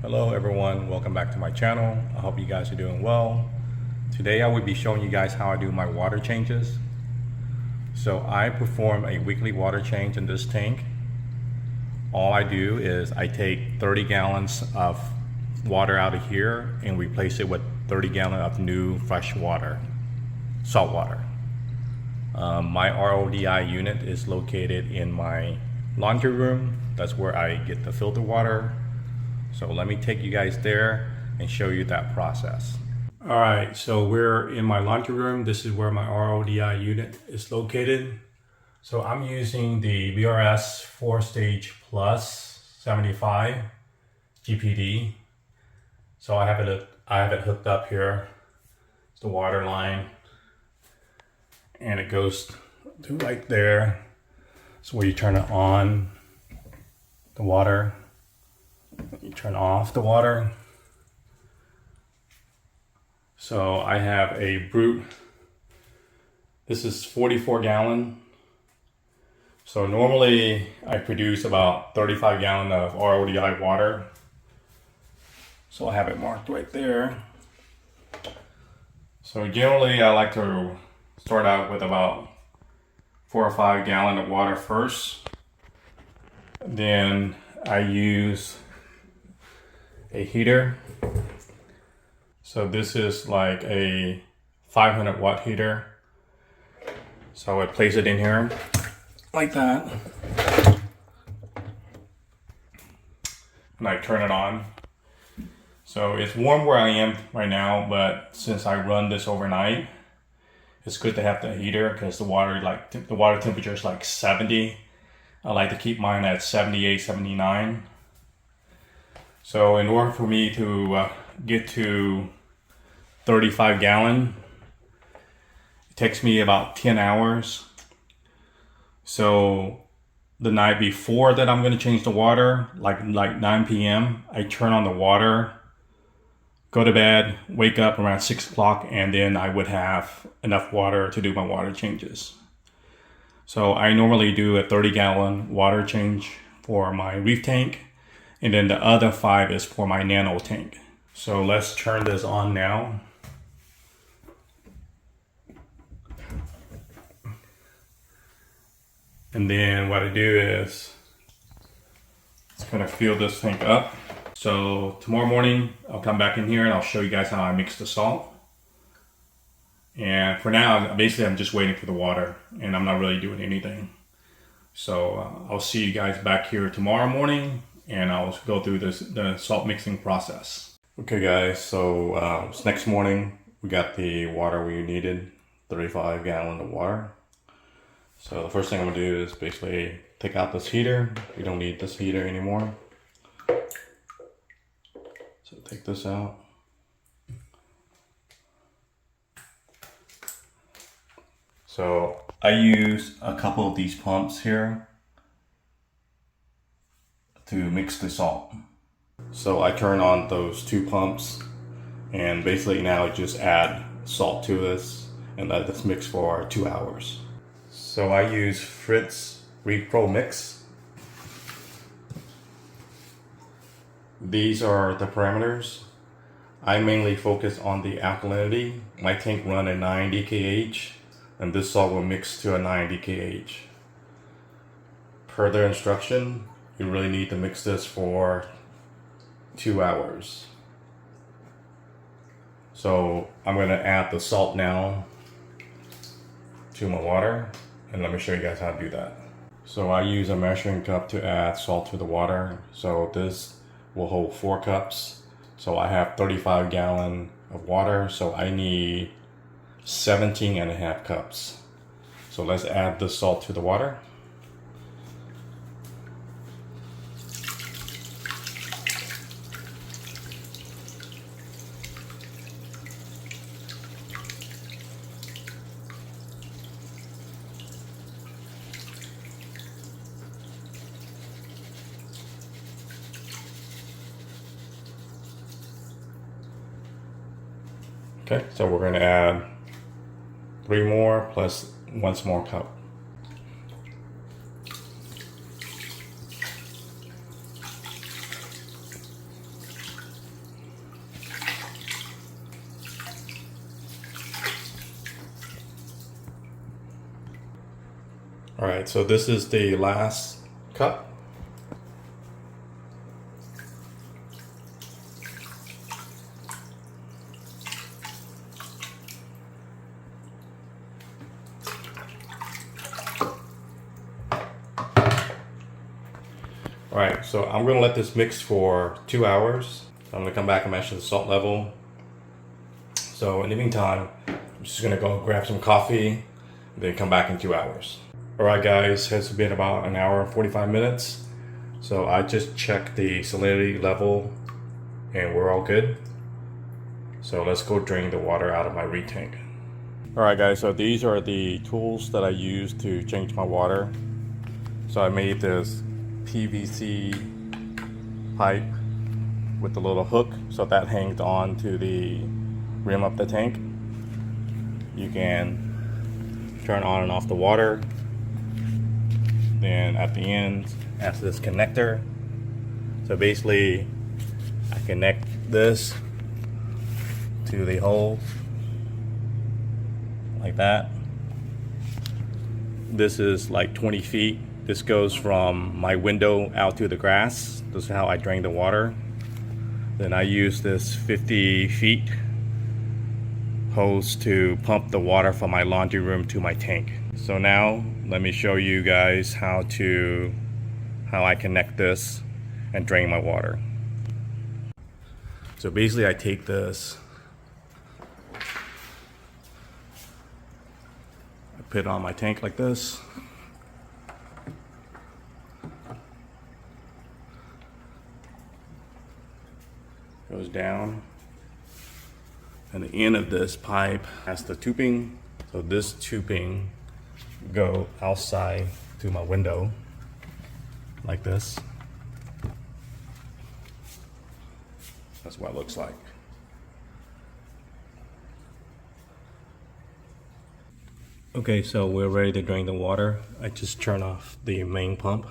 Hello everyone, welcome back to my channel. I hope you guys are doing well. Today I will be showing you guys how I do my water changes. So I perform a weekly water change in this tank. All I do is I take 30 gallons of water out of here and replace it with 30 gallons of new fresh water, salt water. My RODI unit is located in my laundry room. That's where I get the filter water. So let me take you guys there and show you that process. All right, so we're in my laundry room. This is where my RODI unit is located. So I'm using the VRS 4-stage plus 75 GPD. So I have it hooked up here. It's the water line. And it goes to right there. So where you turn it on, the water. You turn off the water. So I have a brute. This is 44 gallon. So normally I produce about 35 gallon of RODI water. So I have it marked right there. So generally I like to start out with about 4 or 5 gallon of water first. Then I use a heater. So this is like a 500 watt heater. So I place it in here like that. And I turn it on. So it's warm where I am right now, but since I run this overnight, it's good to have the heater because the water temperature is like 70. I like to keep mine at 78, 79. So in order for me to get to 35 gallon, it takes me about 10 hours. So the night before that I'm going to change the water, like 9 p.m., I turn on the water, go to bed, wake up around 6 o'clock, and then I would have enough water to do my water changes. So I normally do a 30 gallon water change for my Reef tank. And then the other 5 is for my nano tank. So let's turn this on now. And then what I do is it's gonna fill this tank up. So tomorrow morning, I'll come back in here and I'll show you guys how I mix the salt. And for now, basically I'm just waiting for the water and I'm not really doing anything. So I'll see you guys back here tomorrow morning and I'll go through the salt mixing process. Okay guys, so it's next morning. We got the water we needed, 35 gallon of water. So the first thing I'm gonna do is basically take out this heater. We don't need this heater anymore. So take this out. So I use a couple of these pumps here to mix the salt. So I turn on those 2 pumps and basically now just add salt to this and let this mix for 2 hours. So I use Fritz Reef Pro Mix. These are the parameters. I mainly focus on the alkalinity. My tank run a 9 DKH and this salt will mix to a 9 DKH. Per their instruction, you really need to mix this for 2 hours. So I'm going to add the salt now to my water and let me show you guys how to do that. So I use a measuring cup to add salt to the water. So this will hold 4 cups. So I have 35 gallon of water. So I need 17.5 cups. So let's add the salt to the water. Okay, so we're going to add 3 more plus 1 small cup. All right, so this is the last cup. All right, so I'm gonna let this mix for 2 hours. I'm gonna come back and measure the salt level. So in the meantime, I'm just gonna go grab some coffee, then come back in 2 hours. All right guys, it's been about an hour and 45 minutes. So I just checked the salinity level and we're all good. So let's go drain the water out of my reed tank. All right guys, so these are the tools that I use to change my water. So I made this PVC pipe with a little hook, so that hangs on to the rim of the tank. You can turn on and off the water. Then at the end has this connector. So basically I connect this to the hole like that. This is like 20 feet. This goes from my window out to the grass. This is how I drain the water. Then I use this 50 feet hose to pump the water from my laundry room to my tank. So now let me show you guys how I connect this and drain my water. So basically I take this, I put it on my tank like this. Goes down, and the end of this pipe has the tubing. So this tubing go outside to my window like this. That's what it looks like. Okay, so we're ready to drain the water. I just turn off the main pump.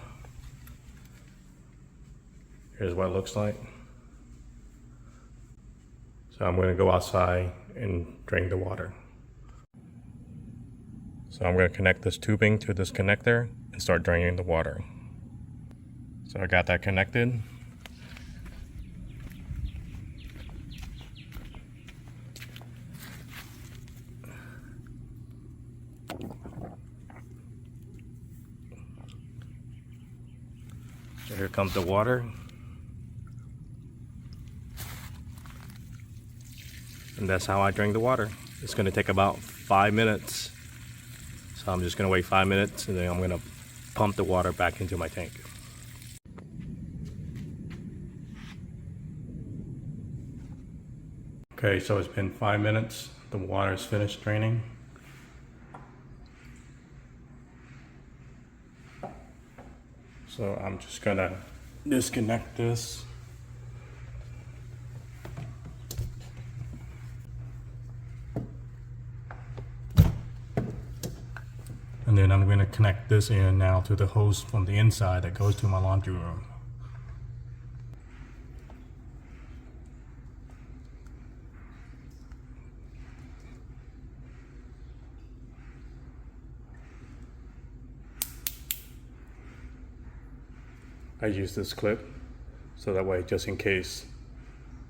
Here's what it looks like. So I'm going to go outside and drain the water. So I'm going to connect this tubing to this connector and start draining the water. So I got that connected. So here comes the water. And that's how I drain the water. It's going to take about 5 minutes. So I'm just going to wait 5 minutes and then I'm going to pump the water back into my tank. Okay, so it's been 5 minutes. The water is finished draining. So I'm just going to disconnect this. And then I'm going to connect this in now to the hose from the inside that goes to my laundry room. I use this clip so that way, just in case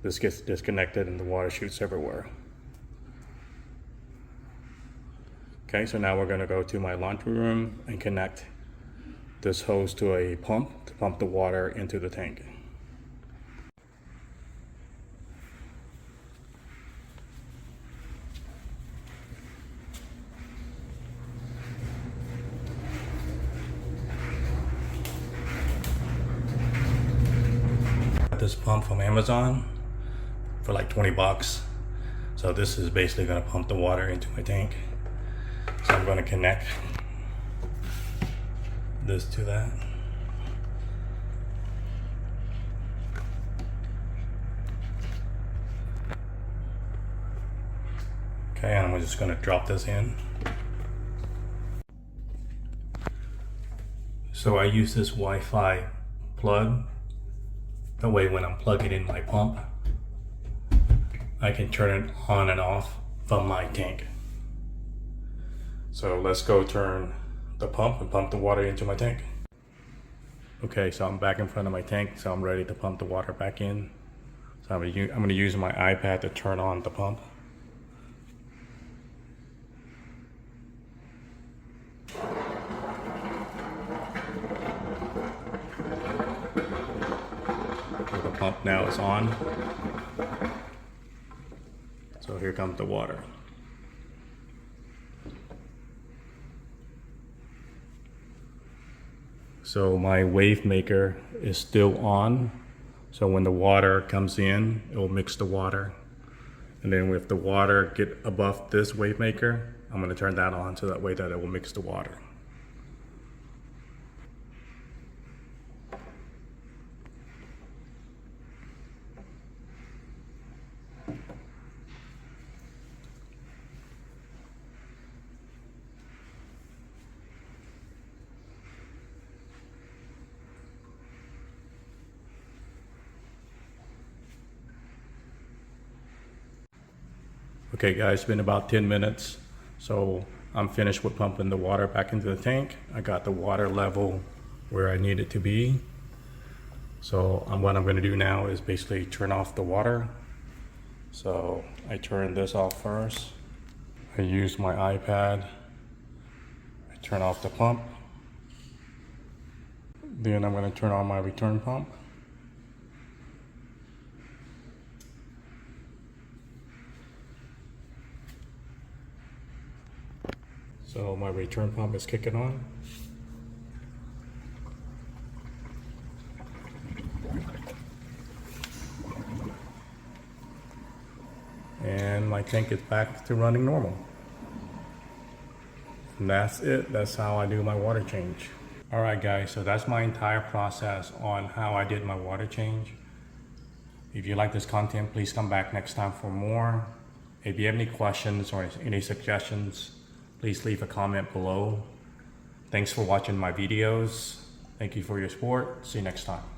this gets disconnected and the water shoots everywhere. Okay, so now we're going to go to my laundry room and connect this hose to a pump to pump the water into the tank. Got this pump from Amazon for like 20 bucks. So this is basically going to pump the water into my tank. So I'm going to connect this to that. Okay, and I'm just going to drop this in. So I use this Wi-Fi plug. That way when I'm plugging in my pump, I can turn it on and off from my tank. So let's go turn the pump and pump the water into my tank. Okay, so I'm back in front of my tank, so I'm ready to pump the water back in. So I'm going to use my iPad to turn on the pump. So the pump now is on. So here comes the water. So my wave maker is still on. So when the water comes in, it will mix the water. And then if the water get above this wave maker, I'm going to turn that on so that way that it will mix the water. Okay guys, it's been about 10 minutes. So I'm finished with pumping the water back into the tank. I got the water level where I need it to be. So what I'm going to do now is basically turn off the water. So I turn this off first. I use my iPad. I turn off the pump. Then I'm going to turn on my return pump. So my return pump is kicking on. And my tank is back to running normal. And that's it. That's how I do my water change. Alright guys, so that's my entire process on how I did my water change. If you like this content, please come back next time for more. If you have any questions or any suggestions, please leave a comment below. Thanks for watching my videos. Thank you for your support. See you next time.